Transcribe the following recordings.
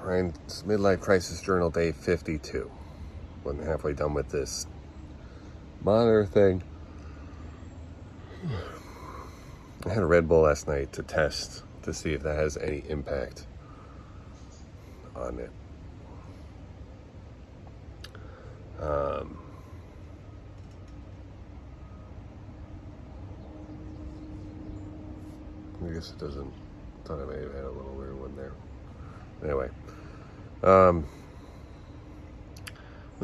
Ryan's Midlife Crisis Journal, day 52. Wasn't halfway done with this monitor thing. I had a Red Bull last night to test to see if that has any impact on it. I guess it doesn't. Thought I may have had a little weird one there. Anyway, one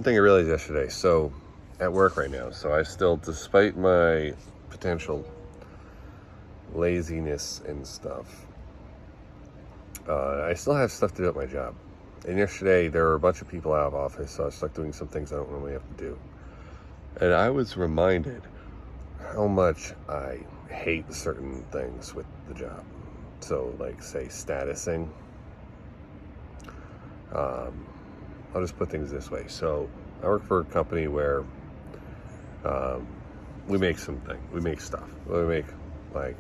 thing I realized yesterday. So, at work right now. So I still, despite my potential laziness and stuff, I still have stuff to do at my job. And yesterday there were a bunch of people out of office, so I was stuck doing some things I don't normally have to do. And I was reminded how much I hate certain things with the job. So, like, say, statusing. I'll just put things this way. So, I work for a company where we make something. We make stuff. We make, like,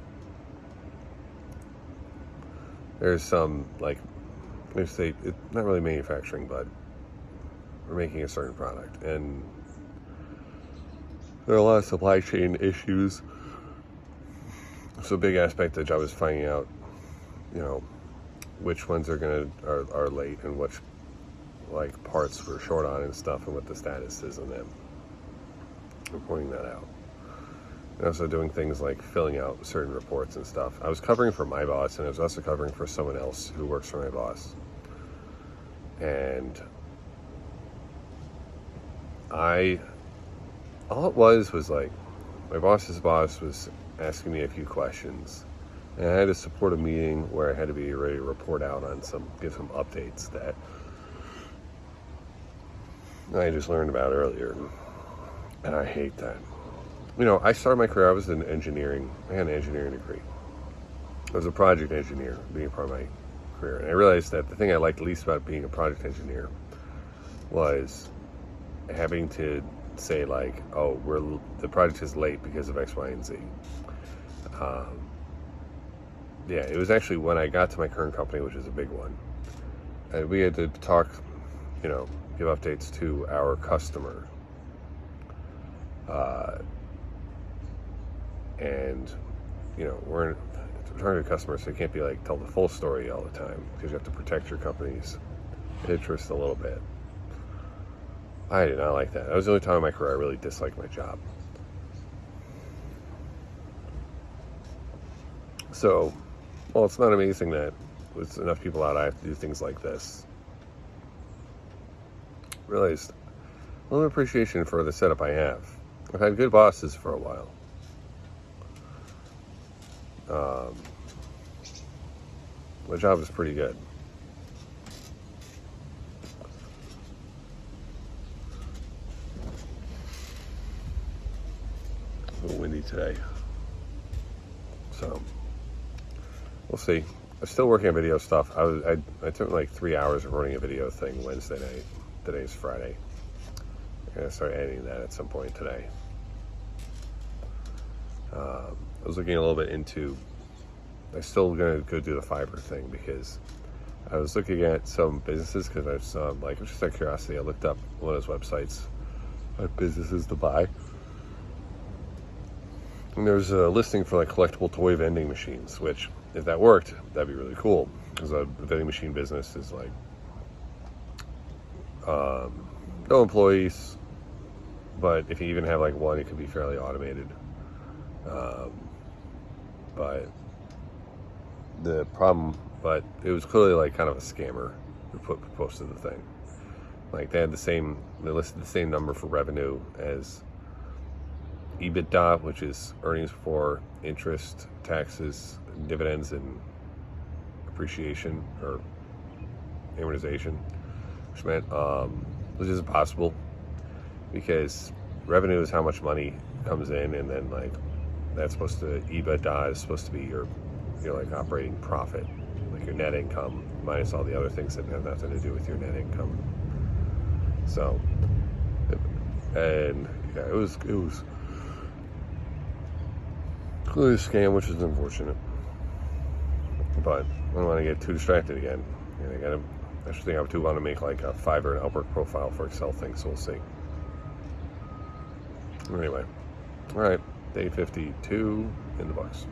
there's some, like, let's say, it's not really manufacturing, but we're making a certain product. And there are a lot of supply chain issues. So a big aspect of the job is finding out, which ones are late and which, like, parts we're short on and stuff, and what the status is on them. We're pointing that out. And also doing things like filling out certain reports and stuff. I was covering for my boss, and I was also covering for someone else who works for my boss. And all it was like, my boss's boss was asking me a few questions. And I had to support a meeting where I had to be ready to report out on give some updates that I just learned about earlier. And I hate that. I started my career, I was in engineering. I had an engineering degree. I was a project engineer, being part of my career. And I realized that the thing I liked least about being a project engineer was having to say, like, oh, the project is late because of X, Y, and Z. It was actually when I got to my current company, which is a big one, and we had to talk, give updates to our customer. And, we're talking to customers, so you can't be like, tell the full story all the time, because you have to protect your company's interest a little bit. I did not like that. That was the only time in my career I really disliked my job. So, it's not amazing that with enough people out, I have to do things like this. Realized a little appreciation for the setup I have. I've had good bosses for a while. My job is pretty good. A little windy today. So, we'll see. I'm still working on video stuff. I took like 3 hours of running a video thing Wednesday night. Today's Friday. I'm going to start editing that at some point today. I was looking a little bit into, I'm still going to go do the Fiverr thing, because I was looking at some businesses, because I was just out of curiosity, I looked up one of those websites of businesses to buy. And there's a listing for like collectible toy vending machines, which, if that worked, that'd be really cool, because a vending machine business is like, no employees, but if you even have like one, it could be fairly automated. But it was clearly like kind of a scammer who posted the thing. Like, they listed the same number for revenue as EBITDA, which is earnings before interest, taxes, dividends, and appreciation or amortization, which is impossible, because revenue is how much money comes in, and then like EBITDA is supposed to be your like operating profit, like your net income minus all the other things that have nothing to do with your net income. So, and yeah, it was clearly a scam, which is unfortunate. But I don't want to get too distracted again. And I gotta Actually, think I do want to make like a Fiverr and Upwork profile for Excel things, so we'll see. Anyway, all right, day 52 in the books.